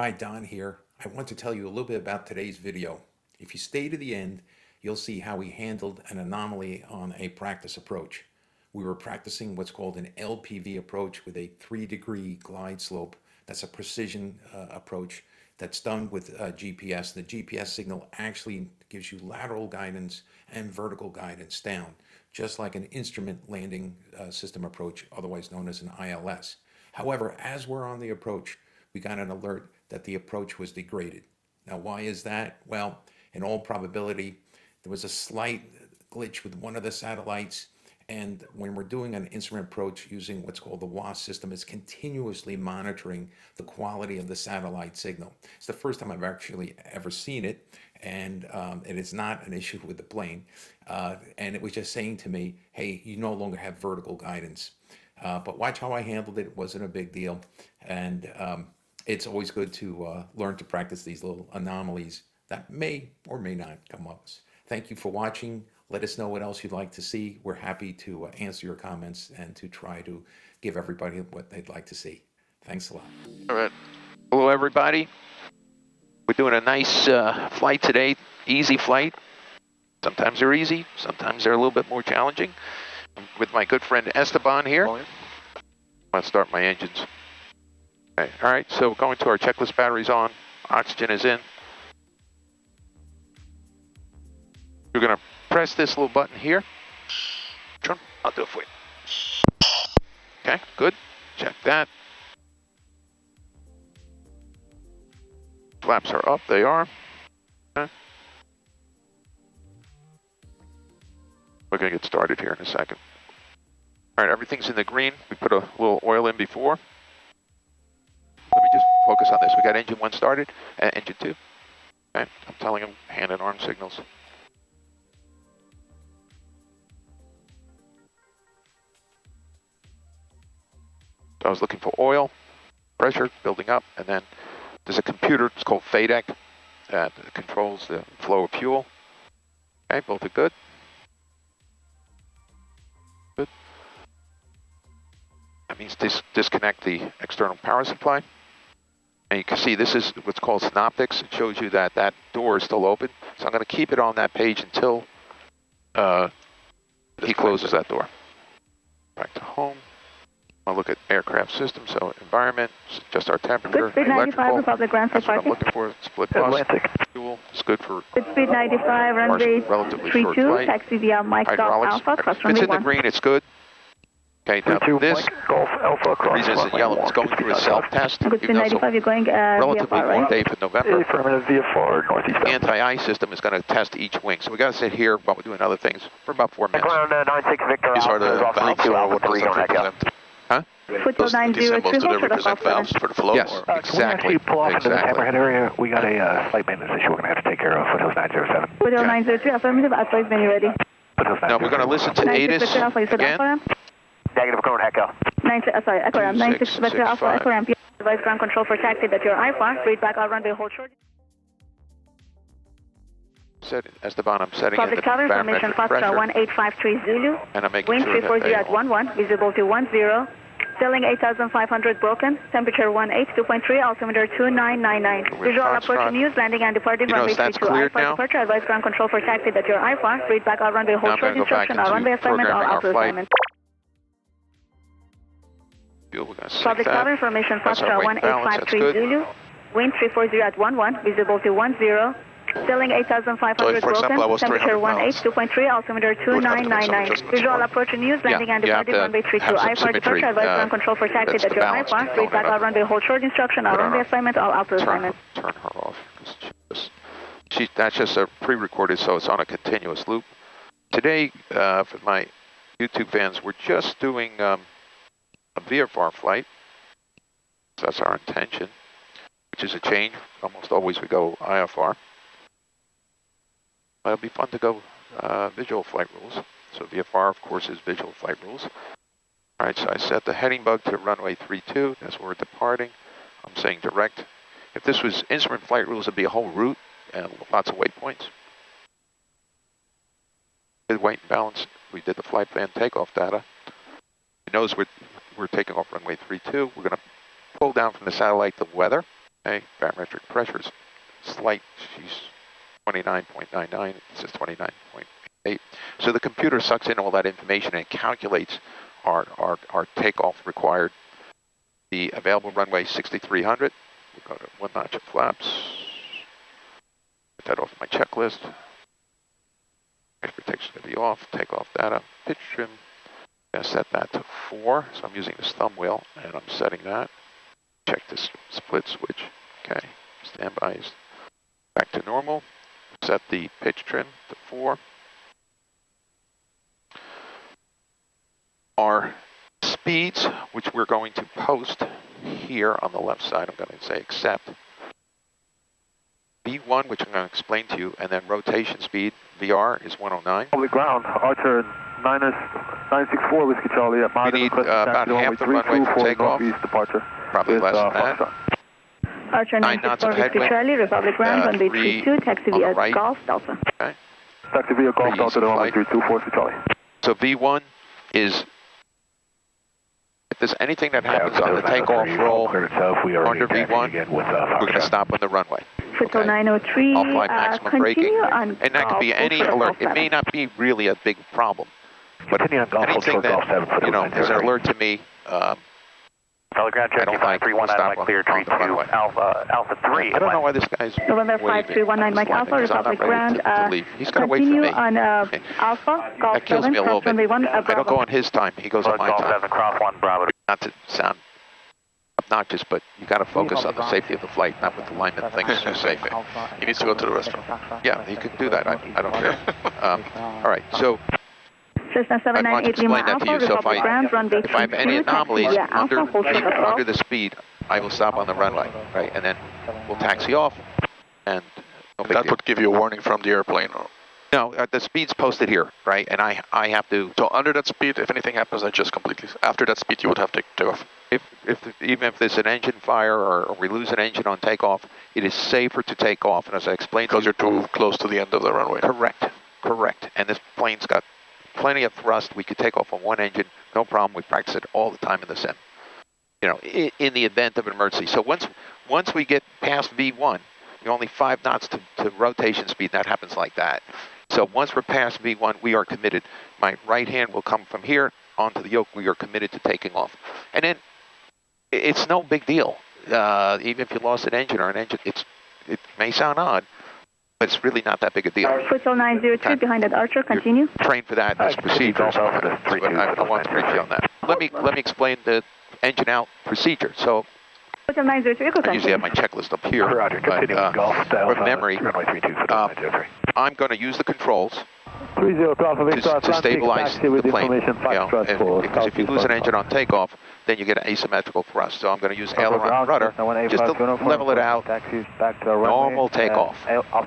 Hi, Don here. I want to tell you a little bit about today's video. If you stay to the end, you'll see how we handled an anomaly on a practice approach. We were practicing what's called an LPV approach with a 3-degree glide slope. That's a precision approach that's done with GPS. The GPS signal actually gives you lateral guidance and vertical guidance down, just like an instrument landing system approach, otherwise known as an ILS. However, as we're on the approach, we got an alert that the approach was degraded. Now, why is that? Well, in all probability, there was a slight glitch with one of the satellites. And when we're doing an instrument approach using what's called the WASP system, it's continuously monitoring the quality of the satellite signal. It's the first time I've actually ever seen it, and it is not an issue with the plane. And it was just saying to me, hey, you no longer have vertical guidance. But watch how I handled it. It wasn't a big deal. And it's always good to learn to practice these little anomalies that may or may not come up. Thank you for watching. Let us know what else you'd like to see. We're happy to answer your comments and to try to give everybody what they'd like to see. Thanks a lot. All right. Hello, everybody. We're doing a nice flight today. Easy flight. Sometimes they're easy. Sometimes they're a little bit more challenging. I'm with my good friend Esteban here. Let's start my engines. Okay. All right, so going to our checklist batteries on. Oxygen is in. We're going to press this little button here. I'll do it for you. Okay, good. Check that. Flaps are up. They are. Okay. We're going to get started here in a second. All right, everything's in the green. We put a little oil in before. Let me just focus on this. We got engine 1 started, and engine 2. Okay, I'm telling them hand and arm signals. So I was looking for oil, pressure building up, and then there's a computer, it's called FADEC, that controls the flow of fuel. Okay, both are good. Good. That means disconnect the external power supply. And you can see this is what's called synoptics. It shows you that that door is still open. So I'm going to keep it on that page until he closes that door. Back to home. I'll look at aircraft system, so environment, just our temperature, good speed 95, Republic Grand that's what I'm looking for, split bus, fuel, it's good for good speed 95, runway relatively 32, short flight. Taxi via Mike Golf Alpha, cross if it's in the 1. green, it's good. Okay, now this, Golf Alpha, the reason it's in yellow, it's going through a self-test. Good speed 95, you're going relatively VFR, warm right? day for November. Affirmative VFR, northeast. Anti-ice system is going to test each wing, so we got to sit here while we're doing other things for about 4 minutes. Ground 96 Victor These are the valves, or what does that represent? Huh? Football 903, do they represent valves for the flow? Yes, exactly. Can we pull off into the Hammerhead area? We got a flight maintenance issue we're going to have to take care of. Foothills 907. Football 903, affirmative, advise when you're ready. Now we're going to listen to ATIS again. Negative, going Echo. 96 Victor Alpha, Echo Ramp. Advise ground control for taxi that you're IFAR. Read back, I'll runway hold short. Esteban, I'm setting in the Public tower information, Foxtrot 1853 Zulu. And I'm making Wind sure 340 at 11, visibility 10. Ceiling 8,500 broken, temperature 18, 2.3, altimeter 2999. Visual approach news, landing and departing runway 32. IFAR departure, advise ground control for taxi that you're IFAR. Read back, I'll runway hold short instruction, I'll runway assignment, all auto assignment. Public tower information, Foxtrot 1853 Zulu. Wind 340 at 11, visibility 10. Ceiling 8,500 broken, temperature 18, 2.3, altimeter 2999. Visual approach news, landing and departing runway 32. IFAR departure, advise ground control for taxi that you're IFAR. Read back, I'll runway hold short instruction, I'll runway assignment, all auto assignment. Turn her off. That's just a pre-recorded, so it's on a continuous loop. Today, for my YouTube fans, we're just doing a VFR flight. So that's our intention, which is a change. Almost always we go IFR. It'll be fun to go visual flight rules. So VFR, of course, is visual flight rules. All right, so I set the heading bug to runway 32. That's where we're departing. I'm saying direct. If this was instrument flight rules, it'd be a whole route and lots of waypoints. Did weight and balance. We did the flight plan takeoff data. It knows we're taking off runway 32. We're going to pull down from the satellite the weather. Okay, barometric pressures, slight, she's 29.99, it says 29.8. So the computer sucks in all that information and calculates our takeoff required. The available runway 6300. We'll go to 1 notch of flaps. Put that off my checklist. Edge protection to be off. Takeoff data. Pitch trim. I'm going to set that to 4. So I'm using this thumb wheel and I'm setting that. Check this split switch. Okay. Standby is back to normal. Set the pitch trim to 4. Our speeds, which we're going to post here on the left side, I'm going to say accept. V1, which I'm going to explain to you, and then rotation speed, VR, is 109. Public ground, Archer 964 Whiskey Charlie at We need about half the runway for takeoff. Departure. Probably less than that. Archer 964 Whiskey Charlie, Republic ground, runway 32, taxi via Golf Delta. Okay. Taxi via Golf Delta, runway 32, Whiskey Charlie. So V1 is, if there's anything that happens on the takeoff roll under V1, we're going to stop on the runway. Foothill 903, I'll fly maximum braking, on and that could be any alert. It may not be really a big problem, but anything that, you know, is an alert to me, Telegram check, I don't like, we'll stop on the runway. Alpha 3. I don't know why this guy's November 5319 Mike Alpha, Republic ground, he's got to wait for me. on Alpha, Golf That kills 7, me a little bit. Bravo. I don't go on his time, he goes on my time. 7, cross 1, Bravo. Not to sound obnoxious, but you got to focus on the safety of the flight, not what the lineman thinks is safe. He needs to go to the restroom. Yeah, he can do that. I don't care. All right, so Cessna I want to 798 explain Lima that to you. Alpha, So Republic ground, runway if I have any 32, anomalies taxi via under Alpha, full shuttle control. the speed, I will stop on the runway, right? And then we'll taxi off, and no big That deal. would give you a warning from the airplane. No, the speed's posted here, right? And I have to. So under that speed, if anything happens, I just completely. After that speed, you would have to take off. Even if there's an engine fire or we lose an engine on takeoff, it is safer to take off. And as I explained, Because you're too close to the end of the runway. Correct. And this plane's got plenty of thrust. We could take off on one engine, no problem. We practice it all the time in the sim. You know, in the event of an emergency. So once we get past V1, you're only 5 knots to rotation speed. That happens like that. So once we're past V1, we are committed. My right hand will come from here onto the yoke. We are committed to taking off. And then it's no big deal. Even if you lost an engine or an engine, it may sound odd, but it's really not that big a deal. Foothill 902 behind that Archer, continue. Train for that as procedures. But I want to brief you on that. Let me explain the engine out procedure. So Foothill 903, go I usually have my checklist up here, but from memory, I'm going to use the controls to stabilize the plane. Because if you lose an engine on takeoff, then you get an asymmetrical thrust. So I'm going to use aileron rudder just to level it out. Normal takeoff.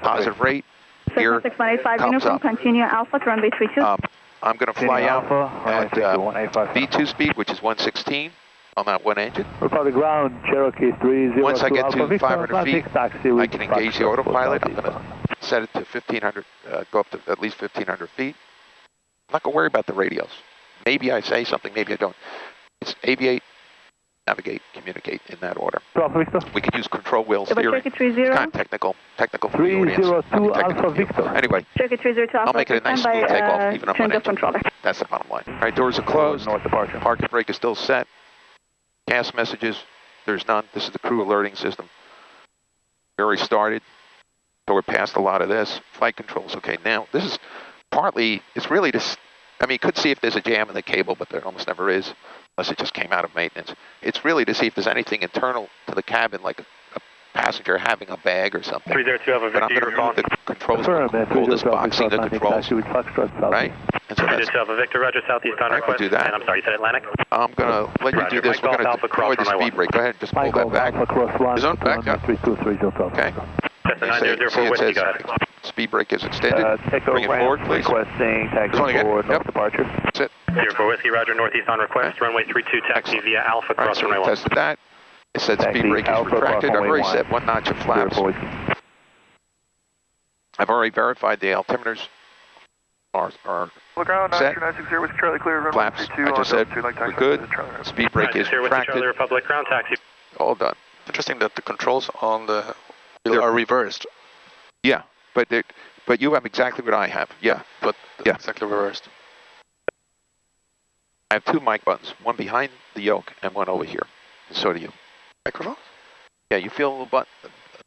Positive rate. Here, 6185 thumbs uniform, up. continue Alpha to runway 32. I'm going to fly out at V2 speed, which is 116 on that one engine. Republic ground, Cherokee 30. Once I get to 500 feet, I can engage the autopilot. I'm going to set it to 1500, go up to at least 1500 feet. I'm not going to worry about the radios. Maybe I say something, maybe I don't. It's aviate, navigate, communicate in that order. We can use control wheel steering. It's kind of technical for the audience. 302 Alpha Victor. Anyway, Cherokee 302 Alpha, I'll make it a nice smooth takeoff, even on one engine. controller. That's the bottom line. All right, doors are closed. North departure. Parking brake is still set. Gas messages, there's none. This is the crew alerting system. We already started, so we're past a lot of this. Flight controls, okay. Now, this is partly, it's really just, I mean, you could see if there's a jam in the cable, but there almost never is, unless it just came out of maintenance. It's really to see if there's anything internal to the cabin, like a passenger having a bag or something. 302 Alpha But I'm Victor, going to move the controls, pull this box, see the controls, right? And so that's, 302 Alpha Victor, Roger, southeast on I can request. do that. And I'm sorry, you said Atlantic? I'm going to let you do this. We're going to deploy the speed brake. Go ahead, just pull that back. Is on back up? Okay. Cessna See 9004 it Whiskey, says go ahead. speed brake is extended. Bring it forward, please. Requesting taxi This one again. forward, Yep. north departure. That's it. 04 Whiskey, Roger, northeast on request. Runway 32, taxi via Alpha, All right, cross so we runway 1. tested that. It said Taxi speed brake is Alpha, retracted. cross I've already runway set 1 notch of flaps. 04 Whiskey. I've already verified the altimeters are Ground, set. 960 Whiskey, Charlie, clear, runway Flaps, 32 I just said we're good. Speed brake is Whiskey, retracted. Charlie, Republic, ground taxi. All done. Interesting that the controls on the wheel are reversed. Yeah, but you have exactly what I have. Yeah, But Yeah. exactly reversed. I have two mic buttons, one behind the yoke and one over here. And so do you. Microphone? Yeah, you feel the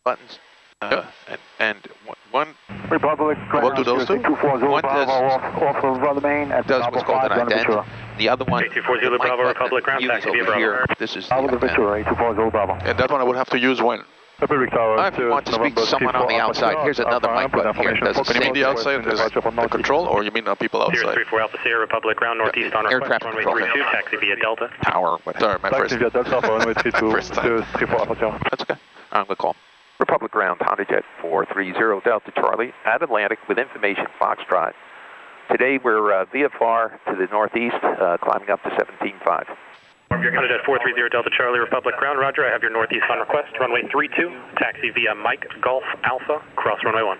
buttons? And one Republic, What do those do? 240 One Bravo does- off of Rhode Island at does Bravo what's called 5, an Bravo ident. Ventura. The other one, 240 the mic Bravo, button Republic, ground use taxi via over Bravo. here. This is the Bravo ident. Ventura, 240 Bravo. And that one I would have to use when? Pacific Tower. If you want to speak to someone on the outside, here's another mic button here. It does the When you same mean the thing. outside is the control, or you mean people Sierra outside? 34 Alpha Sierra Republic, ground northeast on air request, traffic runway control. 32, taxi via Delta. Tower, whatever. Sorry, my first. Taxi via Delta for runway 32, First time. 34 Alpha Sierra. That's okay. I'm going to call. Republic Ground, HondaJet 430 Delta Charlie at Atlantic with information Foxtrot. Today we're VFR to the northeast, climbing up to 17.5. HondaJet 430 Delta Charlie, Republic ground, roger. I have your northeast on request, runway 32, taxi via Mike Golf Alpha, cross runway 1.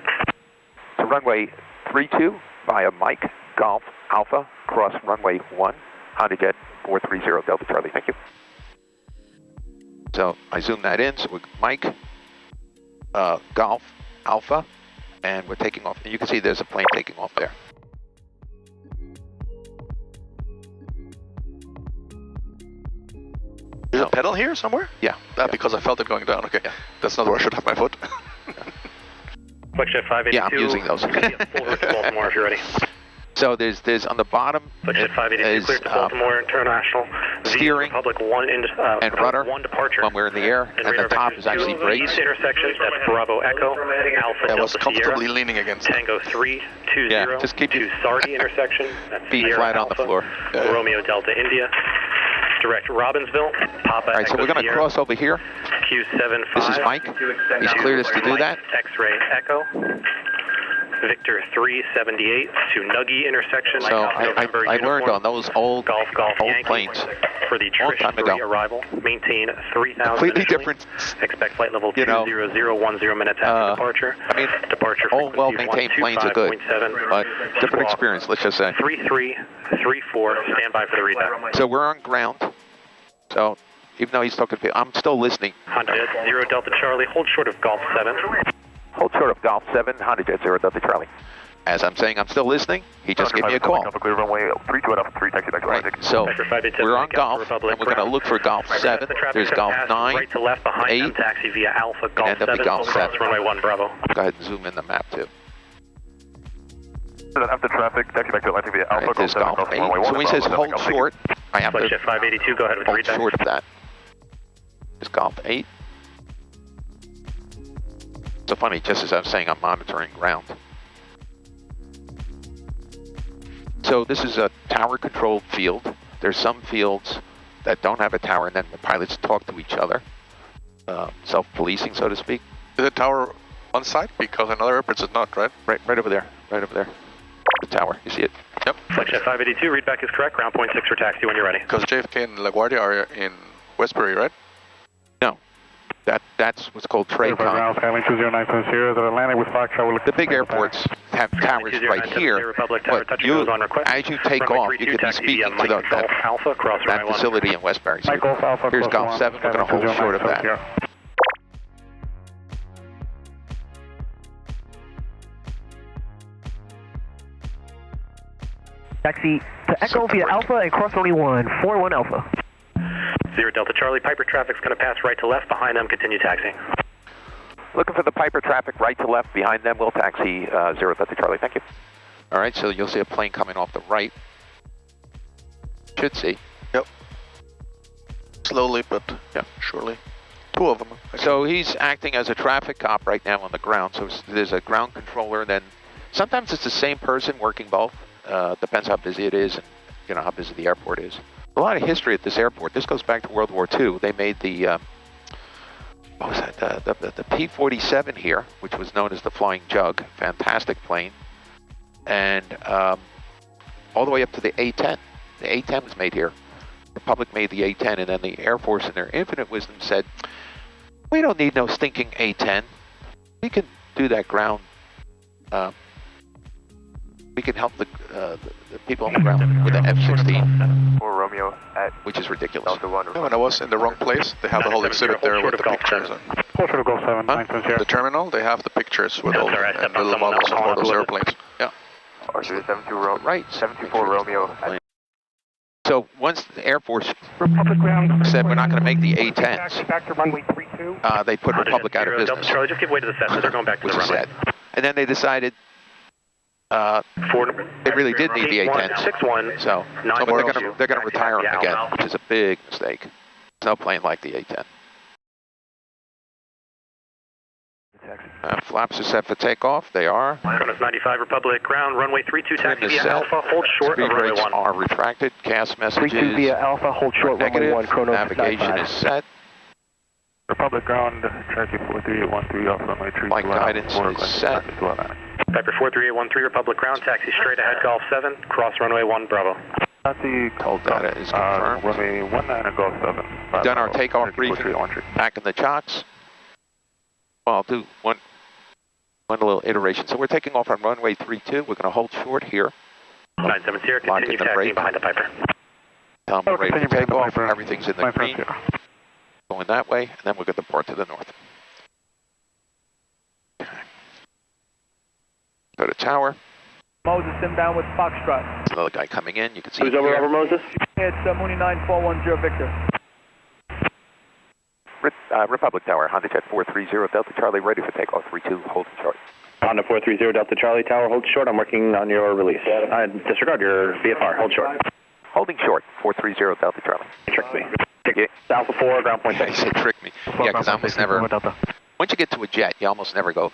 So runway 32 via Mike Golf Alpha, cross runway 1, HondaJet 430 Delta Charlie. Thank you. So I zoom that in, so we're Mike Golf Alpha, and we're taking off. And you can see there's a plane taking off there. There's a pedal here somewhere? Yeah. Because I felt it going down. Okay. That's not where I should have my foot. FlexJet 582. Yeah, I'm using those. Full route to Baltimore if you're ready. So there's on the bottom FlexJet 582 is cleared to Baltimore International. steering Republic 1 and rudder 1 departure. when we're in the air, and the radar top vectors is actually 2, brakes. East intersection, that's Bravo Echo, Alpha I was Delta comfortably Sierra, leaning against it. Tango 320 Yeah, just keep to your Sardi intersection, that's feet Sierra flat on the Alpha, floor. Romeo Delta India, direct Robbinsville, Papa All right, so Echo we're going to Sierra, cross over here. Q75. This is Mike. He's cleared us to do that. X-ray Echo. Victor 378 to Nuggy intersection. So I learned on those old Golf Yankee planes for the long Trish time 3 ago. arrival. Maintain 3,000. Completely initially. different. Expect flight level You know, 20010 minutes after departure. I mean, Departure all frequency well-maintained planes are good, 125.7. but different experience, let's just say. 3334. Stand by for the readout. So we're on ground. So even though he's talking, I'm still listening. HondaJet 0 Delta Charlie. Hold short of Golf 7. Hold short of Golf 7, HondaJet 0 Delta Charlie. As I'm saying, I'm still listening. He just gave me a call. Clear runway 32 and up 3, taxi back to Right. So we're on Golf, and we're going to look for Golf 7. There's Golf 9, right to left behind 8, them, taxi via Alpha, Golf end up 7, the Golf cross 7. runway 1 Bravo. Go ahead and zoom in the map too. After traffic, taxi back to Atlantic via All Alpha, right, there's Golf 7, Golf cross 8. runway 1. So when he says hold short, I have to FlexJet 582, go ahead with the hold readout. short of that. There's Golf 8. So funny, just as I'm saying, I'm monitoring ground. So this is a tower-controlled field. There's some fields that don't have a tower, and then the pilots talk to each other. Self-policing, so to speak. Is the tower on site? Because in other airports it's not, right? Right over there. Right over there. The tower. You see it? Yep. FlexJet 582, readback is correct. Ground point 6 for taxi when you're ready. Because JFK and LaGuardia are in Westbury, right? No. That's what's called TRACON. Skyline 20970, the Atlantic with Foxtrot. The big airports have towers right here, but you, as you take off, you can be speaking to that facility in Westbury. So here's Golf 7, we're going to hold short of that. Taxi to Echo via Alpha and cross only 41 Alpha. 0 Delta Charlie, Piper traffic's going to pass right to left. Behind them, continue taxiing. Looking for the Piper traffic right to left. Behind them, we'll taxi 0 Delta Charlie. Thank you. All right, so you'll see a plane coming off the right. Should see. Yep. Slowly, but yeah, surely. Two of them. So he's acting as a traffic cop right now on the ground. So there's a ground controller, and then sometimes it's the same person working both. Depends how busy it is and how busy the airport is. A lot of history at this airport. This goes back to World War II. They made the what was that? The P-47 here, which was known as the Flying Jug. Fantastic plane, and all the way up to the A-10. The A-10 was made here. The Republic made the A-10, and then the Air Force, in their infinite wisdom, said, "We don't need no stinking A-10. We can do that ground. we can help the people on the ground with the F-16, 4 Romeo at which is ridiculous. Delta 1. When I was in the wrong place, they have the whole exhibit there with the pictures. Closer to Golf 7, The terminal, they have the pictures with all the little models of all those airplanes. Yeah. Archer 72 Romeo. Right. 74 Romeo. So once the Air Force Republic ground. said we're not going to make the A-10s, Back to runway 32. they put Republic out of business. Charlie, just give way to the set. They're going back to Which the is runway. sad. And then they decided they really did need the A-10s. 61. So they're going to retire them again, which is a big mistake. There's no plane like the A-10. Flaps are set for takeoff. They are. Kronos 95 Republic ground, runway 32, Trim taxi is via set. Alpha, hold short of Speed runway rates 1. are retracted. CAS 32 messages via Alpha, hold short are runway negative. 1, Kronos Navigation 95. is set. Republic ground, traffic 43813 off runway 32. Flight guidance is set. Piper 43813 Republic ground, taxi straight ahead, Golf 7, cross runway 1, Bravo. Taxi called Data is confirmed. runway 19 and Golf 7. We've done our takeoff briefing back in the chocks. Well, I'll do one little iteration. So we're taking off on runway 32. We're going to hold short here. 970, Lock continue in the taxiing brake. behind the Piper. Tell them we're ready to continue take behind the off. Piper. Everything's in the green. Going that way, and then we'll get the port to the north. Okay. Go to tower. Moses inbound with Foxtrot. There's another guy coming in. You can see Who's him over, here. over Moses? It's Mooney 9410 Victor. Republic Tower, HondaJet 430, Delta Charlie, ready for takeoff, 32, holding short. Honda 430 Delta Charlie Tower, hold short. I'm working on your release. Disregard your VFR, hold short. Holding short, 430, Delta Charlie. You tricked me. Alpha 4, ground point 6. He said trick me. Yeah, because I almost never, once you get to a jet, you almost never go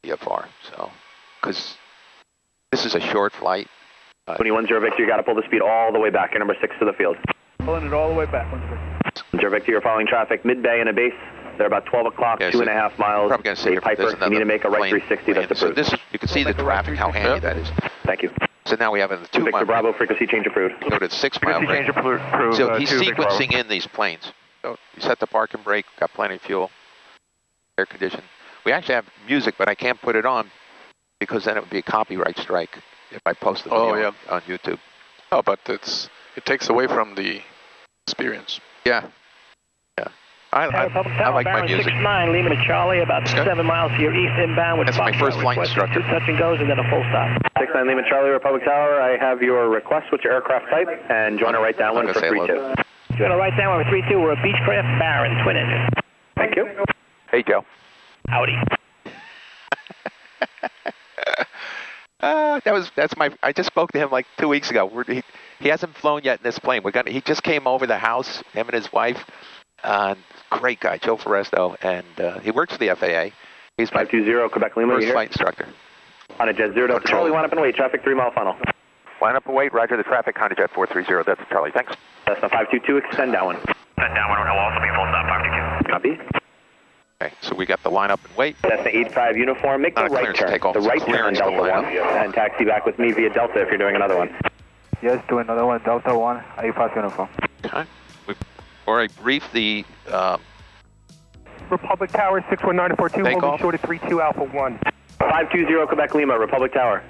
VFR, so, because this is a short flight. 21-0 Victor, you got to pull the speed all the way back. You're number 6 to the field. Pulling it all the way back. 0 Victor, you're following traffic mid-bay and a base. They're about 12 o'clock, Yeah, 2.5 miles. Probably going to sit here, Piper, there's you need to make a right plane 360, that's So approved. this is, you can see the traffic, how handy that is. Thank you. So now we have a 2 Victor mile. Bravo, frequency change approved. Go to the 6 mile range. approved. So he's sequencing in these planes. So you set the park and brake, got plenty of fuel, air conditioned. We actually have music, but I can't put it on because then it would be a copyright strike if I post the video on YouTube. Oh, but it takes away from the experience. Yeah. I like my music. 69, Lima to Charlie, about 7 miles to your east inbound with That's my first flight instructor. 2 touch and goes and then a full stop. 69 Lima Charlie, Republic Tower. I have your request. What's your aircraft type? And join a right downwind for 3-2. Join a right downwind for 3-2. We're a Beechcraft Baron, twin engine. Thank you. Hey, Joe. Howdy. I just spoke to him like 2 weeks ago. He hasn't flown yet in this plane. He just came over the house, him and his wife. Great guy, Joe Foresto, and he works for the FAA. He's my 520 Quebec Lima. first flight instructor. HondaJet 0 Delta Charlie, line up and wait. Traffic 3 mile funnel. Line up and wait. Roger the traffic. HondaJet 430. That's Charlie. Thanks. Cessna 522. Extend downwind. Extend downwind will also be full stop 522. Copy. Okay, so we got the line up and wait. Cessna 85 uniform. Make the Not a right clearance turn. takeoff, The it's a right turn on clearance to Delta line 1 and taxi back with me via Delta if you're doing another one. Yes, do another one, Delta 1, 85 uniform. Okay. We've already briefed the Republic Tower, 61942, Takeoff. holding short at 32 Alpha 1. 520 Quebec Lima, Republic Tower.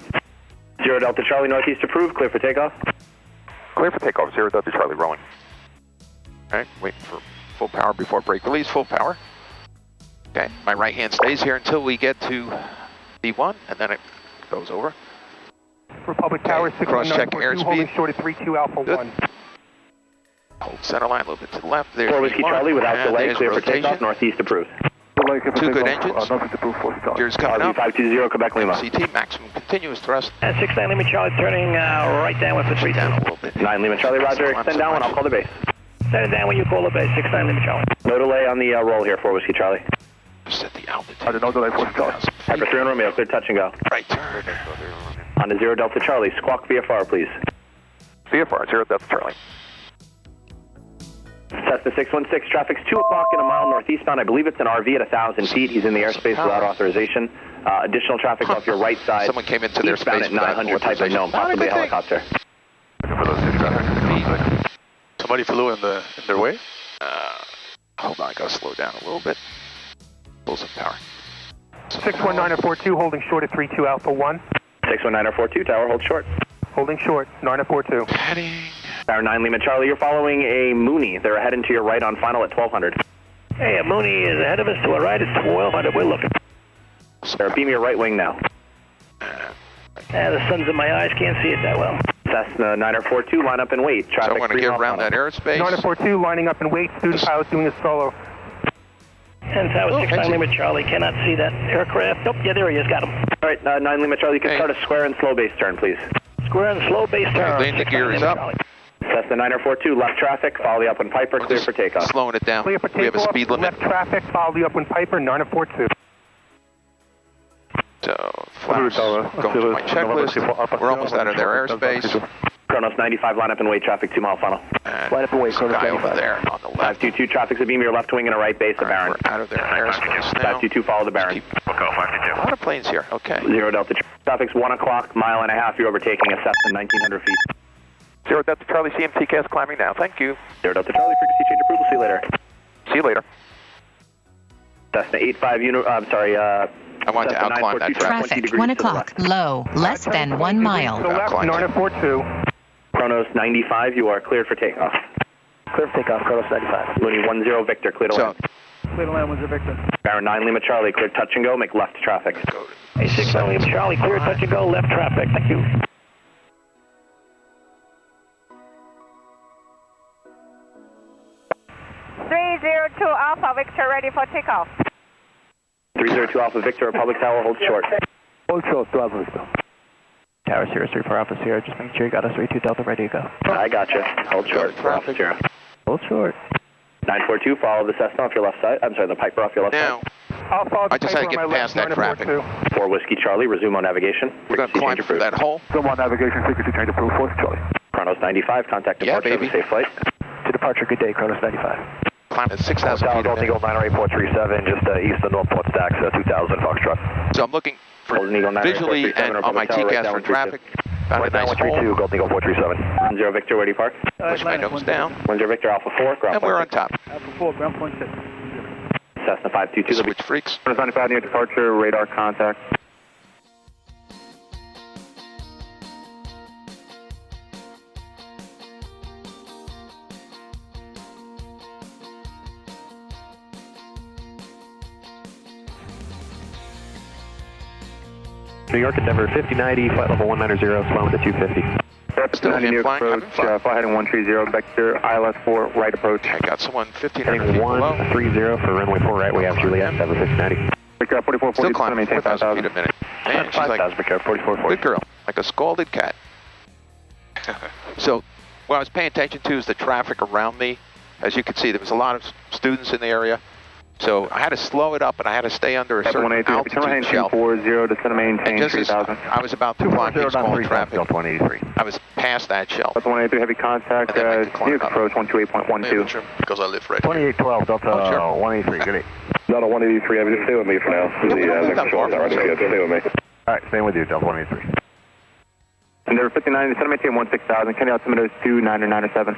0 Delta Charlie, northeast approved. Clear for takeoff. clear for takeoff. 0 Delta Charlie rolling. All right, waiting for full power before brake release. Full power. Okay, my right hand stays here until we get to B1, and then it goes over. Republic Tower, cross-check 61942, holding airspeed. short at 32 Alpha Good. 1. Hold center line a little bit to the left. There's 4 Whiskey B1, Charlie without and delay. there's Clear for rotation. takeoff. Northeast approved. 2 good engines. Gears coming up. 520 Quebec Lima. CT maximum continuous thrust. 69 Lima Charlie, turning right downwind for 32. Down a little bit. 9 Lima Charlie, roger. Extend downwind. I'll call the base. Send it down when you call the base. 69 Lima Charlie. No delay on the roll here. 4 Whiskey Charlie. Set the altitude. No delay for Charlie. Piper 3 on Romeo. Clear touch and go. Right turn. On to 0 Delta Charlie. Squawk VFR, please. VFR 0 Delta Charlie. Cessna 616, traffic's 2 o'clock in a mile northeastbound. I believe it's an RV at 1,000 feet. He's in the airspace without authorization. Additional traffic off your right side. Someone came into their eastbound space at 900, type unknown, possibly a helicopter. Somebody flew in their way? Hold on, I gotta slow down a little bit. Pull some power. 61942, holding short at 32 Alpha 1. 61942, tower, hold short. Holding short, 942. Heading. Tower 9 Lima Charlie, you're following a Mooney. They're heading to your right on final at 1200. Hey, a Mooney is ahead of us to our right. It's 1200. We're looking. Sir, beam your right wing now. The sun's in my eyes. Can't see it that well. Cessna 942, line up and wait. Traffic So I want to get around that airspace. 942, lining up and wait. Student pilot doing a solo. And Tower 6 Lima Charlie. Cannot see that aircraft. Oh, yeah, there he is. Got him. All right, 9 Lima Charlie, you can start a square and slow base turn, please. Square and slow base turn. Landing gear is up. Cessna 942, left traffic, follow the upwind Piper, clear for takeoff. Slowing it down. Clear for We have a takeoff, speed limit. left traffic, follow the upwind Piper, 942. So, flaps going to my checklist. We're almost out of their airspace. Kronos 95, line up and wait, traffic 2 mile funnel. And Line up and wait, Kronos guy 95. over there on the left. 522, traffic's a beam your left wing and a right base of Baron. We're out of their airspace now. 522, follow the Baron. A lot of planes here. Okay. 0 Delta, traffic's 1 o'clock, mile and a half, you're overtaking a Cessna 1900 feet. 0 Delta Charlie, CMT cast climbing now. Thank you. 0 Delta Charlie, frequency change approval, see you later. See you later. Cessna 85, I'm sorry, I want to Cessna outclimb that 942, traffic. Traffic, 1 o'clock, low, less than 1 mile. To the left, 942. Kronos 95, you are cleared for takeoff. Clear for takeoff, Kronos 95. Mooney 10 Victor, clear to land. Clear to land was a Victor. Baron 9 Lima Charlie, clear touch and go, make left traffic. Hey, 6 Lima Charlie, clear touch and go, left traffic. Thank you. Alpha Victor, ready for takeoff. 302 Alpha Victor, Republic Tower, hold short. Hold short, Bravo. Tower 034 Alpha Sierra, just make sure you got us 32 Delta ready to go. I got you. Hold short. Traffic. Hold short. 942, follow the Cessna off your left side. I'm sorry, the Piper off your left Now, side. I'll follow the I just had to Piper get on my past left, that traffic. 942. 4 Whiskey Charlie, resume on navigation. we're going to climb through that hole. Resume on navigation, frequency change approved, 4 Charlie. Kronos 95, contact Yeah, departure, have a baby. safe flight. To departure, good day, Kronos 95. Climb at 6,000 feet a Golden minute. Eagle 908-437, just east of Northport Stacks, 2000 Foxtrot. So I'm looking for Golden Eagle 908-437, visually and on my Republic Tower, right TCAS down for 132. traffic. Found a Right down nice 132, hole. Golden Eagle 437. 10 Victor, where do you park? Push my nose down. 10 Victor, Alpha 4, ground And we're on point top. Alpha 4, ground point 6. 6. Cessna 522, Switch freaks. Kronos 95 near departure, radar contact. New York and Denver 5090, flight level 190, slowing to 250. Still in flying, approach, fly heading 130, Vector, ILS 4, right approach. I got someone 1,500 Heading feet below. 130 for runway 4 right, we have Juliet, Denver 5090. Victor, 4440, Still climbing maintain 4,000 feet a minute. And she's like, 5,000, Victor, 4440. good girl, like a scalded cat. So what I was paying attention to is the traffic around me. As you can see, there was a lot of students in the area. So I had to slow it up and I had to stay under a certain altitude shelf. 240, descend and maintain And just as 3000. I was about to climb through small traffic, 183. I was past that shelf. Delta 183, heavy contact, And then I could climb New York up. approach 128.12. Because I live right here. 2812, Delta Oh, sure. 183, good day. Delta 183, heavy, just stay with me for now. Not far from us. Stay with me. Alright, staying with you, Delta 183. And there 59, descend and maintain 16,000. Can you altimeter is 2997?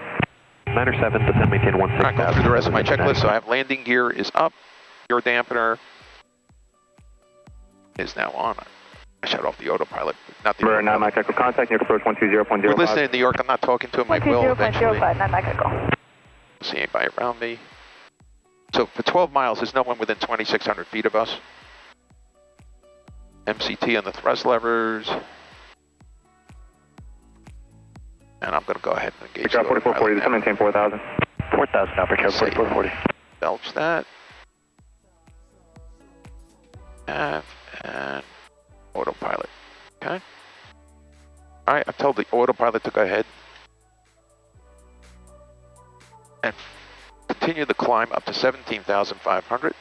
907, descend maintain I'm not going through the rest of my checklist, so I have landing gear is up. Your dampener is now on. I shut off the autopilot. Not the We're 9 autopilot. Mike Echo contact, New York approach 120.05. We're listening in New York. I'm not talking to him. I will eventually. 120.05, 9 Mike Echo. See anybody around me. So for 12 miles, there's no one within 2,600 feet of us. MCT on the thrust levers. And I'm going to go ahead and engage Victor, the 4440, autopilot descend now. maintain 4,000. 4,000, Alpha Charlie, 4440. Belch that. And autopilot. Okay. All right, I've told the autopilot to go ahead and continue the climb up to 17,500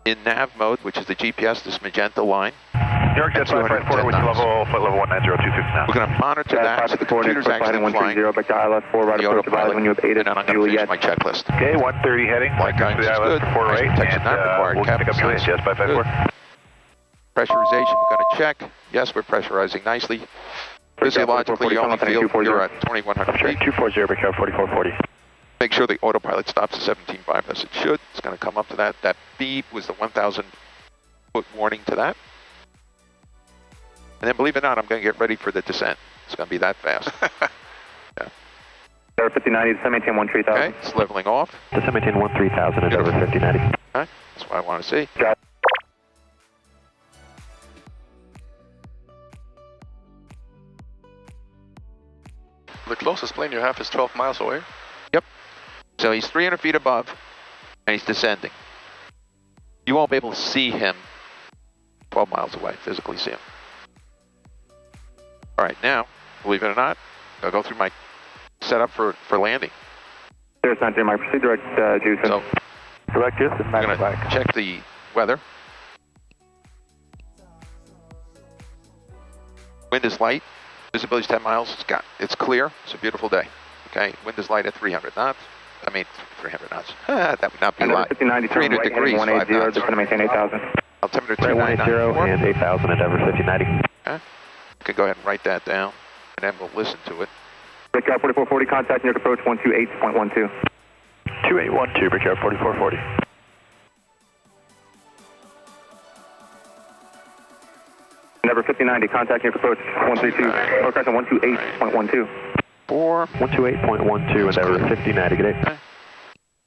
in nav mode, which is the GPS, this magenta line. New York Jet 554, which level, flight level 190, We're going to monitor that, so the computer's actually flying the back to ILS 4, right approach, autopilot, when you have 8 and then I'm going to finish my checklist. Okay, 130 heading, Flight guidance is good, four right, protection and not required, we'll pick cabin up Juliet sounds Jet 554. good. Pressurization, we're going to check. Yes, we're pressurizing nicely. Physiologically, you only feel you're at 2,100 feet. 240, Victor, 4440. Make sure the autopilot stops at 17.5 as it should. It's going to come up to that. That beep was the 1,000 foot warning to that. And then believe it or not, I'm going to get ready for the descent. It's going to be that fast. Yeah. Tower 5090, descend maintain 13000. Okay, it's leveling off. Descend maintain 13000 and over 5090. Okay, that's what I want to see. Got The closest plane you have is 12 miles away. Yep. So he's 300 feet above, and he's descending. You won't be able to see him 12 miles away, physically see him. All right, now, believe it or not, I'll go through my setup for landing. There's not my proceed direct juice. So, Direct juice and I'm going to check the weather. Wind is light. Visibility is 10 miles. It's clear. It's a beautiful day. Okay, wind is light at 300 knots. I mean, 300 knots. That would not be light. 300 degrees, 5 knots. Just going to maintain 8000. Altimeter 180 and 8000 and over 5090. Okay. You can go ahead and write that down, and then we'll listen to it. Brickyard 4440, contact near approach 128.12. 2812, Brickyard 4440. Number 5090, contact near approach 132, or correction 128.12. 128.12 and over 5090, good day. Okay.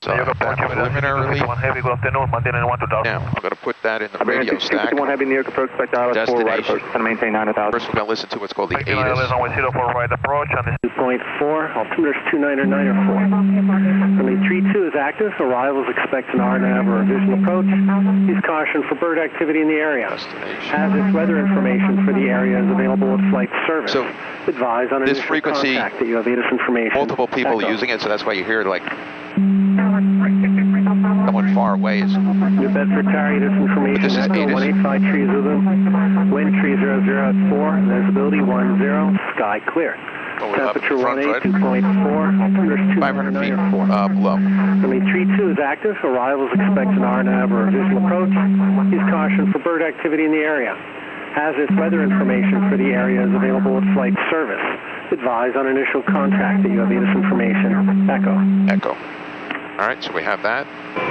So preliminarily, now I'm going to put that in the radio stack. 61 heavy near approach, expect ILS 4 right approach, going to maintain 9000. First we're going to listen to what's called the ATIS. 2.4, altimeter's 2994. Runway 32 is active, arrivals expect an RNAV or a visual approach. Use caution for bird activity in the area. Hazardous weather information for the area is available with flight service. So advise on this initial frequency, contact that you have ATIS information. multiple people Echo. using it, so that's why you hear like someone far away is. New Bedford Tower, ATIS information. This is Echo ATIS. 185 Tree Zulu. Wind 300 at 4. Visibility 10. Sky clear. Temperature 18, 2.4. Altimeter's 500 feet 2994. below. Runway 32 is active. Arrivals expect an RNAV or a visual approach. Use caution for bird activity in the area. Hazardous weather information for the area is available with flight service. Advise on initial contact that you have ATIS information. Echo. Echo. All right, so we have that.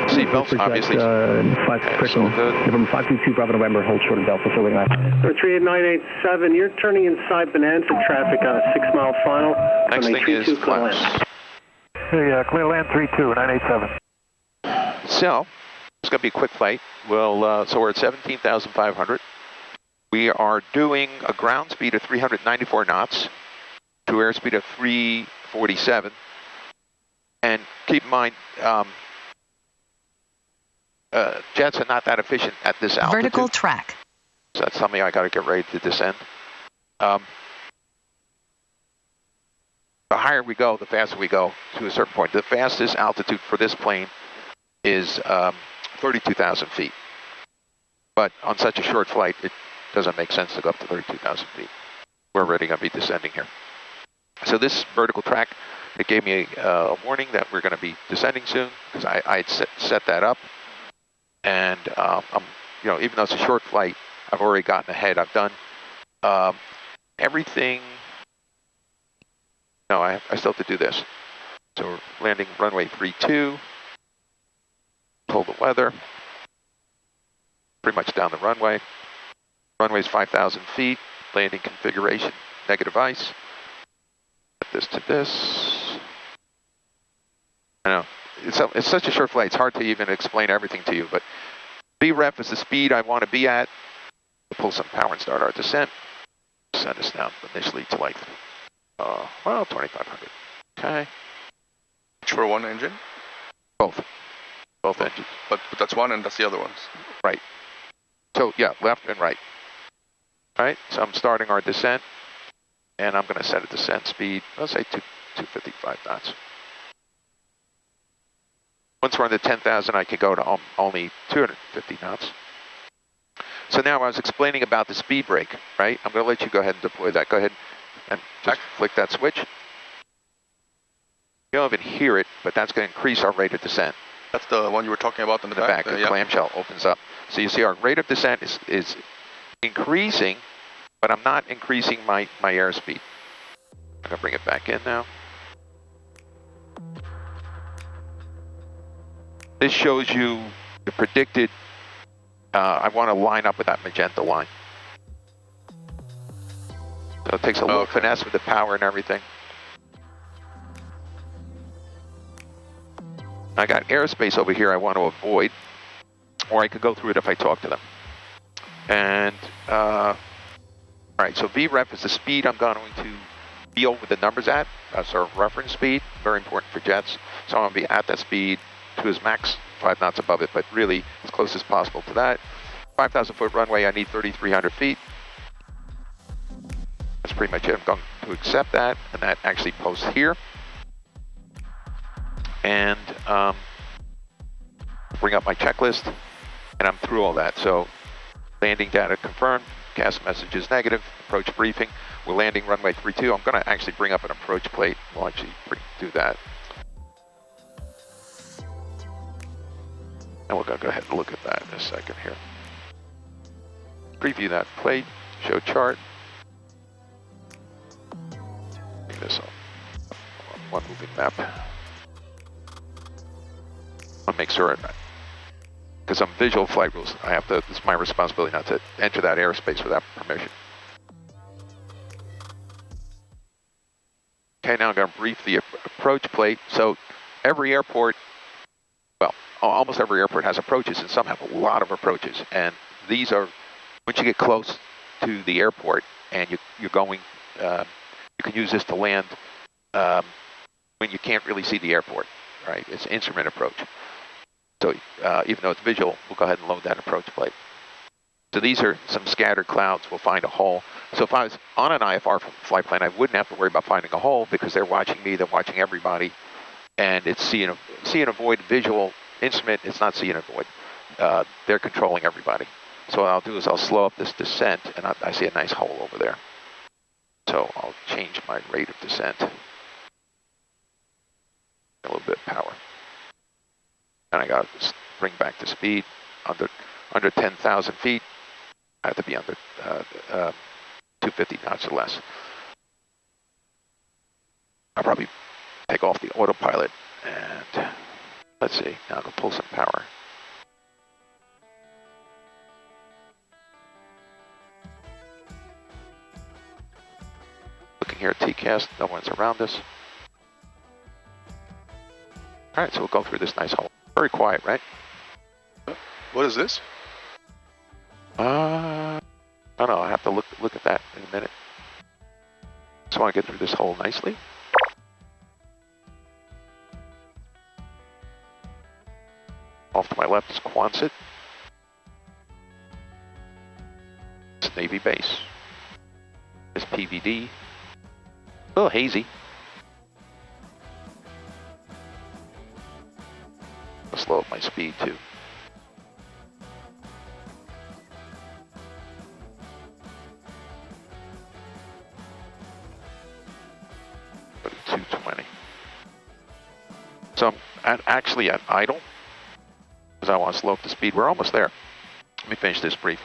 Seatbelts, obviously. Okay, so good. November 522, Bravo November, hold short of Delta, filling line. 38987, you're turning inside Bonanza traffic on a 6-mile final. Next thing is flaps. Hey, clear land 32987. So, it's going to be a quick flight. Well, so we're at 17,500. We are doing a ground speed of 394 knots to airspeed of 347. And keep in mind, jets are not that efficient at this altitude. Vertical track. So that's something I got to get ready to descend. The higher we go, the faster we go to a certain point. The fastest altitude for this plane is 32,000 feet. But on such a short flight, it doesn't make sense to go up to 32,000 feet. We're already going to be descending here. So this vertical track, it gave me a warning that we're going to be descending soon, because I had set that up. And I'm, even though it's a short flight, I've already gotten ahead. I've done everything. No, I still have to do this. So we're landing runway 32. Pull the weather. Pretty much down the runway. Runway's 5,000 feet. Landing configuration, negative ice. Set this to this. I know, it's such a short flight, it's hard to even explain everything to you, but BREF is the speed I want to be at. We'll pull some power and start our descent. Send us down initially to like, 2,500. Okay. For one engine? Both engines. But that's one and that's the other ones. Right. So yeah, left and right. All right, so I'm starting our descent, and I'm going to set a descent speed, let's say 255 knots. Once we're under 10,000, I can go to only 250 knots. So now I was explaining about the speed brake, right? I'm going to let you go ahead and deploy that. Go ahead and just flick that switch. You don't even hear it, but that's going to increase our rate of descent. That's the one you were talking about in the back. The clamshell opens up. So you see our rate of descent is increasing, but I'm not increasing my airspeed. I'm going to bring it back in now. This shows you the predicted, I want to line up with that magenta line. So it takes a little finesse with the power and everything. I got airspace over here I want to avoid, or I could go through it if I talk to them. And, all right, so VREF is the speed I'm going to be over the numbers at. That's our reference speed, very important for jets. So I'm going to be at that speed to his max, 5 knots above it, but really as close as possible to that. 5,000 foot runway, I need 3,300 feet. That's pretty much it. I'm going to accept that, and that actually posts here. And bring up my checklist, and I'm through all that. So landing data confirmed, CAS message is negative, approach briefing. We're landing runway 32. I'm going to actually bring up an approach plate. We'll actually do that. And we're going to go ahead and look at that in a second here. Preview that plate, show chart. Bring this up. One moving map. I'll make sure, because I'm visual flight rules, I have to, it's my responsibility not to enter that airspace without permission. Okay, now I'm going to brief the approach plate. So every airport, well, almost every airport has approaches, and some have a lot of approaches. And these are, once you get close to the airport and you're going, you can use this to land when you can't really see the airport, right? It's instrument approach. So even though it's visual, we'll go ahead and load that approach plate. So these are some scattered clouds. We'll find a hole. So if I was on an IFR flight plane, I wouldn't have to worry about finding a hole because they're watching me, they're watching everybody, and it's see and avoid visual instrument. It's not see and avoid. They're controlling everybody. So what I'll do is I'll slow up this descent, and I see a nice hole over there. So I'll change my rate of descent. A little bit of power. And I got to bring back the speed under 10,000 feet. I have to be under 250 knots or less. I'll probably take off the autopilot and let's see, now I'll pull some power. Looking here at TCAS, no one's around us. All right, so we'll go through this nice hole. Very quiet, right? What is this? I don't know. I have to look at that in a minute. Just want to get through this hole nicely. Off to my left is Quonset. It's Navy base. It's PVD. A little hazy. I'll slow up my speed too. Go to 220. So I'm actually at idle because I want to slow up the speed. We're almost there. Let me finish this brief.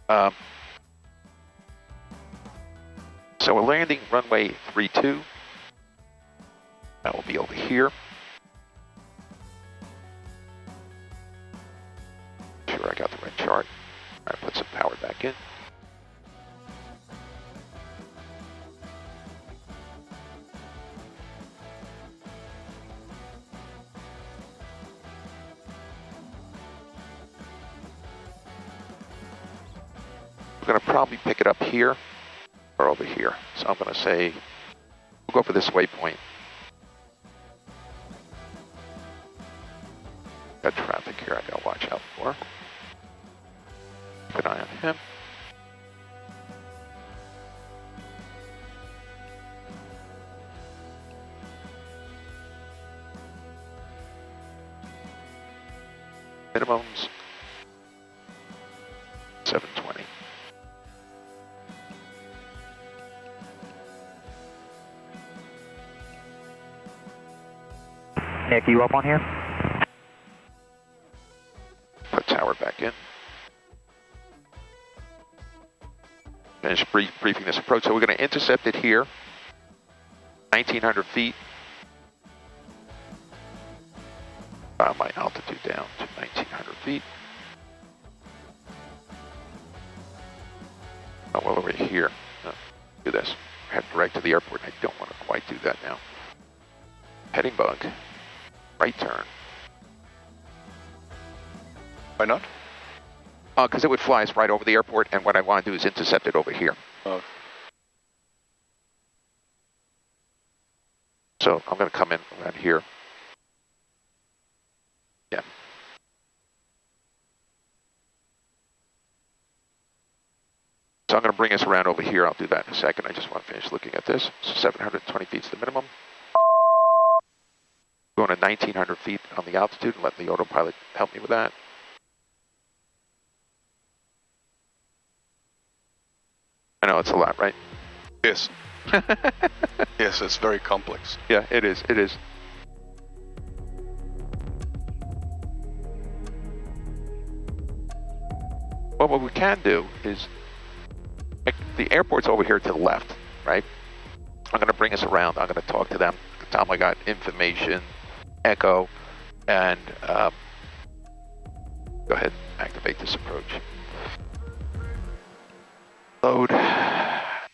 So we're landing runway 32. That will be over here. Sure, I got the right chart. All right, put some power back in. We're going to probably pick it up here or over here. So I'm going to say, we'll go for this waypoint. Got traffic here I got to watch out for. Keep an eye on him. Minimums 720. Nick, you up on here? Put tower back in. Finish briefing this approach. So we're going to intercept it here, 1,900 feet. My altitude down to 1,900 feet. Oh, well, over here. Do this. Head direct to the airport. I don't want to quite do that now. Heading bug. Right turn. Why not? Because it would fly us right over the airport, and what I want to do is intercept it over here. Oh. So I'm going to come in around here. Yeah. So I'm going to bring us around over here. I'll do that in a second. I just want to finish looking at this. So 720 feet is the minimum. Going to 1,900 feet on the altitude and let the autopilot help me with that. I know it's a lot, right? Yes. Yes, it's very complex. Yeah, it is. It is. Well, what we can do is, the airport's over here to the left, right? I'm going to bring us around. I'm going to talk to them. Tell them I got information, echo, and go ahead, activate this approach. Load, and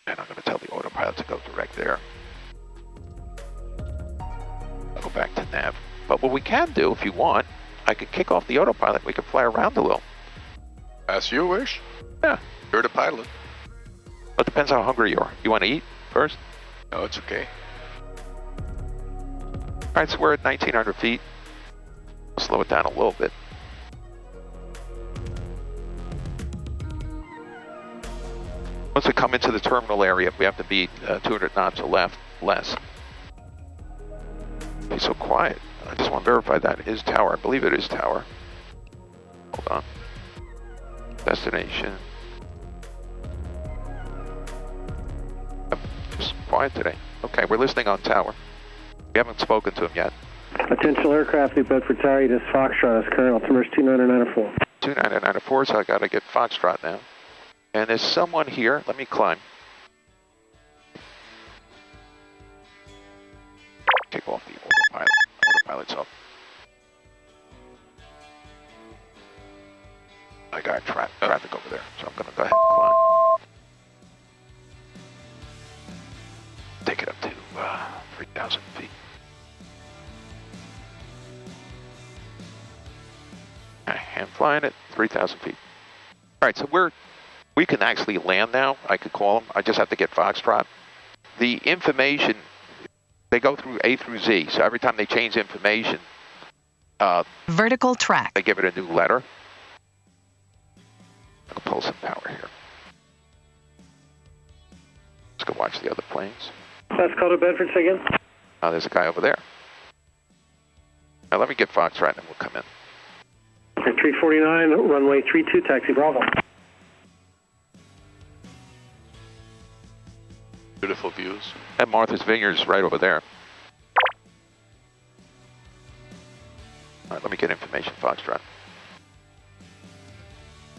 I'm going to tell the autopilot to go direct there. I'll go back to nav. But what we can do, if you want, I can kick off the autopilot. We can fly around a little. As you wish. Yeah. You're the pilot. It depends how hungry you are. You want to eat first? No, it's okay. All right, so we're at 1,900 feet. I'll slow it down a little bit. Once we come into the terminal area, we have to be 200 knots or less. It's so quiet. I just want to verify that it is tower. I believe it is tower. Hold on. Destination. Yep, just quiet today. Okay, we're listening on tower. We haven't spoken to him yet. Attention aircraft, New Bedford Tower, this Foxtrot is current altimeter 29904. 29904, so I got to get Foxtrot now. And there's someone here. Let me climb. Take off the autopilot. Autopilot's up. I got traffic over there, so I'm going to go ahead and climb. Take it up to 3,000 feet. Okay, I'm flying at 3,000 feet. All right, so we can actually land now. I could call them. I just have to get Foxtrot. The information, they go through A through Z. So every time they change information, vertical track. They give it a new letter. I'll pull some power here. Let's go watch the other planes. That's called a Bedford, say again? There's a guy over there. Now let me get Foxtrot and we'll come in. 349, runway 32, taxi Bravo. Beautiful views. And Martha's Vineyard's right over there. All right, let me get information, Foxtrot.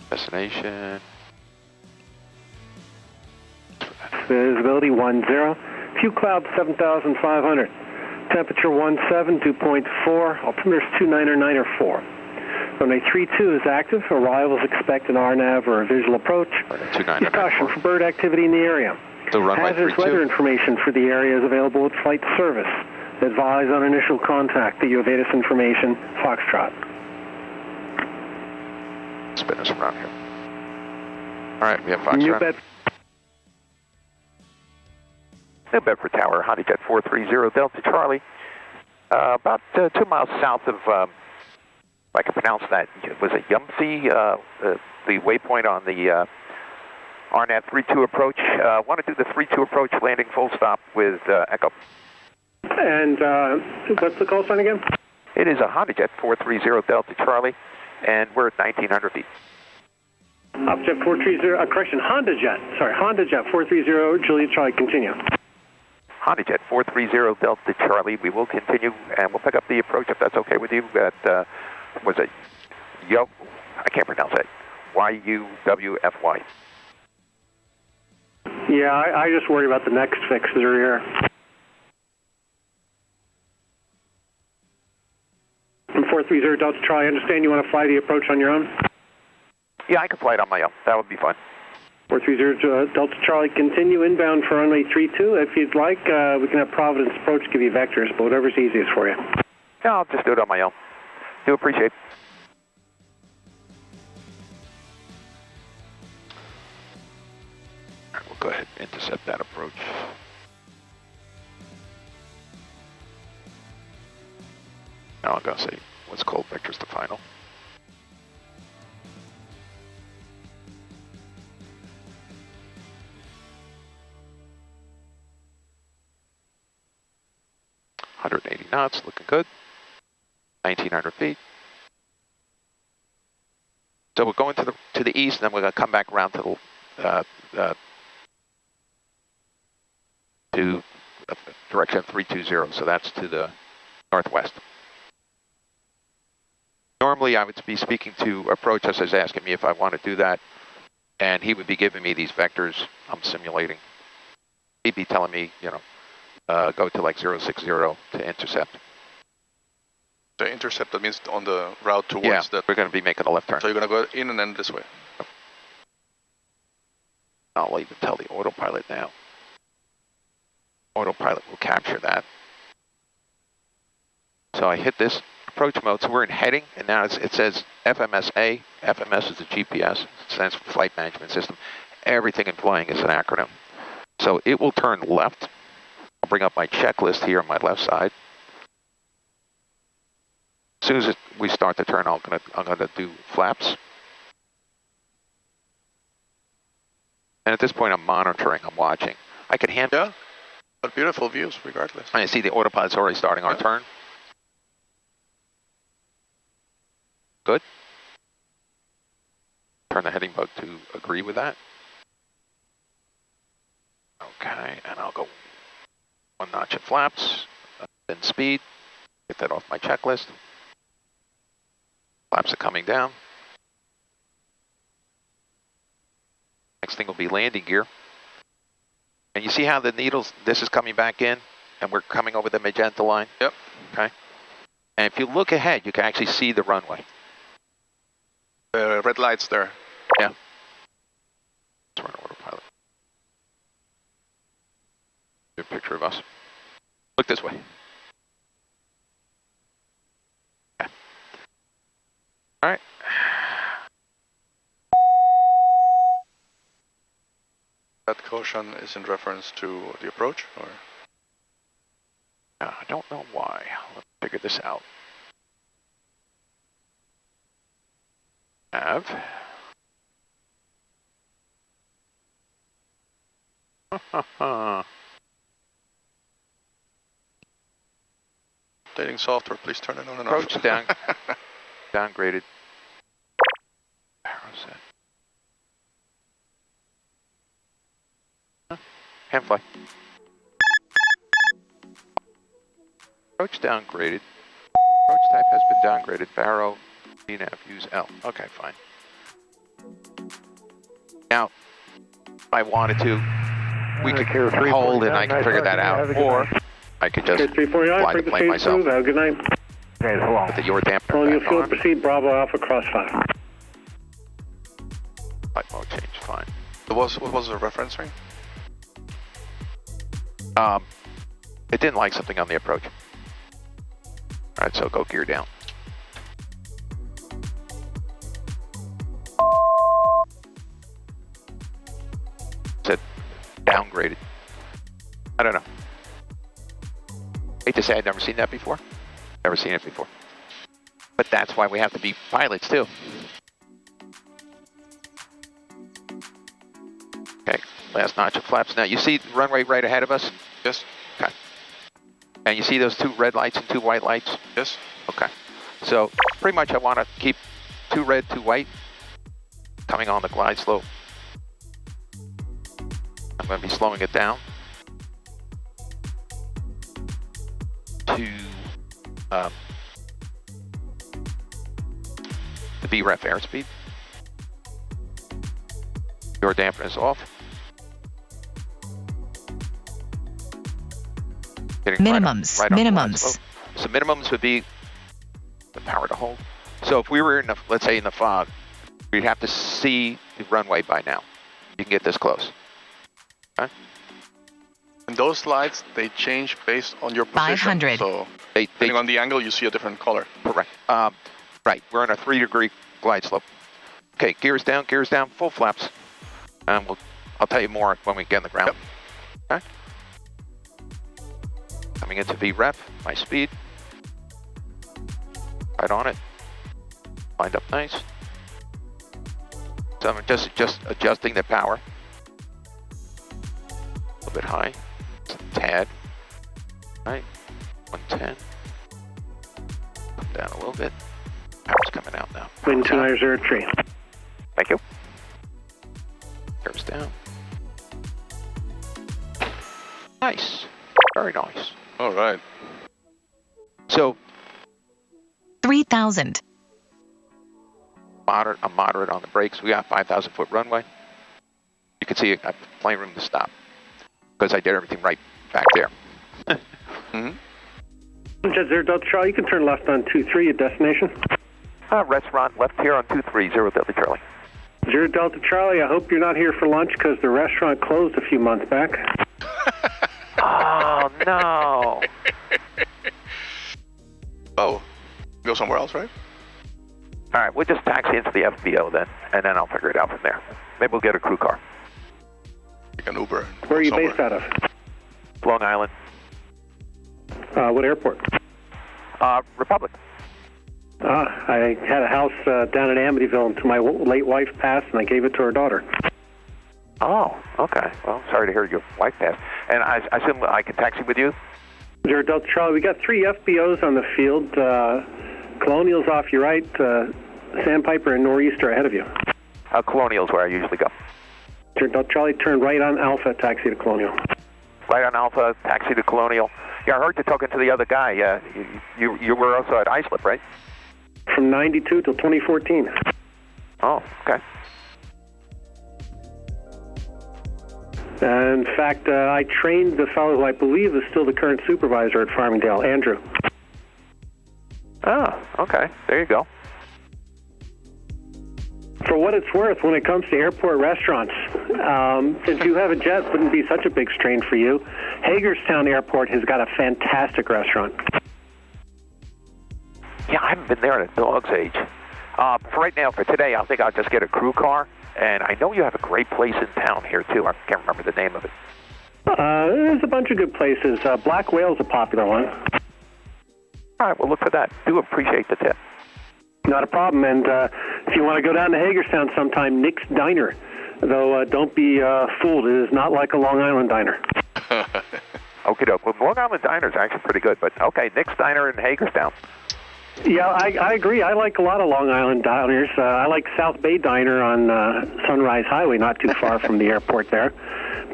Destination. Visibility 10. Few clouds 7,500. Temperature 17, 2.4. Altimeter 29904. Runway 32 is active. Arrivals expect an RNAV or a visual approach. Use caution for bird activity in the area. So runway 32. Hazardous weather information for the area is available at flight service. Advise on initial contact that you have ATIS information. Foxtrot. Spin us around here. All right, we have Foxtrot. New Bedford Tower, HondaJet 430 Delta Charlie. About 2 miles south of, if I can pronounce that, was it Yumsey, the waypoint on the RNAV 32 approach. Want to do the 32 approach landing full stop with Echo. And what's the call sign again? It is a HondaJet 430 Delta Charlie, and we're at 1,900 feet. OptJet 430, correction, HondaJet. Sorry, HondaJet 430 Juliet Charlie, continue. HondaJet 430 Delta Charlie. We will continue, and we'll pick up the approach if that's okay with you. At was it I can't pronounce it. YUWFY. Yeah, I just worry about the next fixes are here. From 430 Delta Charlie, I understand you want to fly the approach on your own? Yeah, I can fly it on my own. That would be fine. 430 Delta Charlie, continue inbound for runway 32. If you'd like, we can have Providence Approach give you vectors, but whatever's easiest for you. Yeah, I'll just do it on my own. Do appreciate it. All right, we'll go ahead and intercept that approach. Now I'm going to say what's called vectors to final. knots, looking good. 1,900 feet. So we're going to the east, and then we're going to come back around to direction 320. So that's to the northwest. Normally, I would be speaking to approach us as asking me if I want to do that, and he would be giving me these vectors I'm simulating. He'd be telling me, you know, go to like 060 to intercept. The intercept, that means on the route towards that. We're going to be making a left turn. So you're going to go in and then this way. I'll even tell the autopilot now. Autopilot will capture that. So I hit this approach mode, so we're in heading, and now it says FMSA. FMS is the GPS, it stands for Flight Management System. Everything in flying is an acronym. So it will turn left. I'll bring up my checklist here on my left side. As soon as we start the turn, I'm gonna do flaps. And at this point, I'm monitoring, I'm watching. I can handle. Yeah, but beautiful views regardless. I see the autopilot's already starting our turn. Good. Turn the heading bug to agree with that. Okay, and I'll go 1 notch at flaps, then speed. Get that off my checklist. Flaps are coming down. Next thing will be landing gear. And you see how the needles, this is coming back in, and we're coming over the magenta line? Yep. Okay. And if you look ahead, you can actually see the runway. The red lights there. Yeah. Let's run autopilot. Good picture of us. Look this way. Okay. All right. That caution is in reference to the approach, or? I don't know why. Let's figure this out. Have. Updating software, please turn it on and Approach off. down, downgraded. Set. Hand fly. Approach downgraded. Approach type has been downgraded. Barrow, VNAV, use L. Okay, fine. Now, if I wanted to, we could hold and I can figure that out, or I could just fly the plane myself. Have a good night. Put the yaw dampener Calling you back fuel, on. proceed Bravo Alpha cross 5. Flight mode change, fine. What was the reference ring? It didn't like something on the approach. All right, so go gear down. Said downgraded. I don't know. Hate to say I'd never seen that before. Never seen it before. But that's why we have to be pilots too. Okay, last notch of flaps. Now you see the runway right ahead of us? Yes. Okay. And you see those 2 red lights and 2 white lights? Yes. Okay. So pretty much I want to keep 2 red, 2 white coming on the glide slope. I'm going to be slowing it down to the VREF airspeed. Your dampener is off. Minimums. Right on minimums. So minimums would be the power to hold. So if we were in the, let's say in the fog, we'd have to see the runway by now. you can get this close. Okay? And those lights, they change based on your position. 500. So They depending on the angle, you see a different color. correct. Right, we're in a 3-degree glide slope. Okay, gears down, full flaps. I'll tell you more when we get on the ground. Yep. Okay. Coming into VREF, my speed. Right on it. Lined up nice. So I'm just adjusting the power. A little bit high. Just a tad. Right. 110. Come down a little bit. Power's coming out now. Wind 2903. Thank you. Curves down. Nice. Very nice. All right. So 3,000. I'm moderate on the brakes. We got 5,000-foot runway. You can see I have plenty of room to stop because I did everything right back there. Jet 0 Delta Charlie, you can turn left on 23 at destination. Restaurant left here on 23, 0 Delta Charlie. 0 Delta Charlie, I hope you're not here for lunch because the restaurant closed a few months back. Oh, no. Oh, go somewhere else, right? All right, we'll just taxi into the FBO then, and then I'll figure it out from there. Maybe we'll get a crew car. Take an Uber. Where are you somewhere. based out of? Long Island. What airport? Republic. I had a house down in Amityville until my late wife passed, and I gave it to her daughter. Oh, okay. Well, sorry to hear your wife passed. And I assume I can taxi with you? 0 Delta Charlie, we got 3 FBOs on the field. Colonial's off your right, Sandpiper and Nor'easter ahead of you. Colonial's where I usually go. 0 Delta Charlie, turn right on Alpha, taxi to Colonial. Right on Alpha, taxi to Colonial. Yeah, I heard you talking to the other guy. You were also at Islip, right? From 92 till 2014. Oh, okay. In fact, I trained the fellow who I believe is still the current supervisor at Farmingdale, Andrew. Oh, okay. There you go. For what it's worth, when it comes to airport restaurants, since you have a jet, it wouldn't be such a big strain for you. Hagerstown Airport has got a fantastic restaurant. Yeah, I haven't been there in a dog's age. For right now, for today, I think I'll just get a crew car. And I know you have a great place in town here, too. I can't remember the name of it. There's a bunch of good places. Black Whale's a popular one. All right, we'll look for that. Do appreciate the tip. Not a problem. And if you want to go down to Hagerstown sometime, Nick's Diner. Though don't be fooled, it is not like a Long Island diner. Okie doke. Well, Long Island Diner is actually pretty good, but okay, Nick's Diner in Hagerstown. Yeah, I agree. I like a lot of Long Island diners. I like South Bay Diner on Sunrise Highway, not too far from the airport there.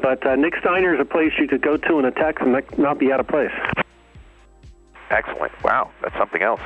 But Nick's Diner is a place you could go to in a text and not be out of place. Excellent. Wow, that's something else.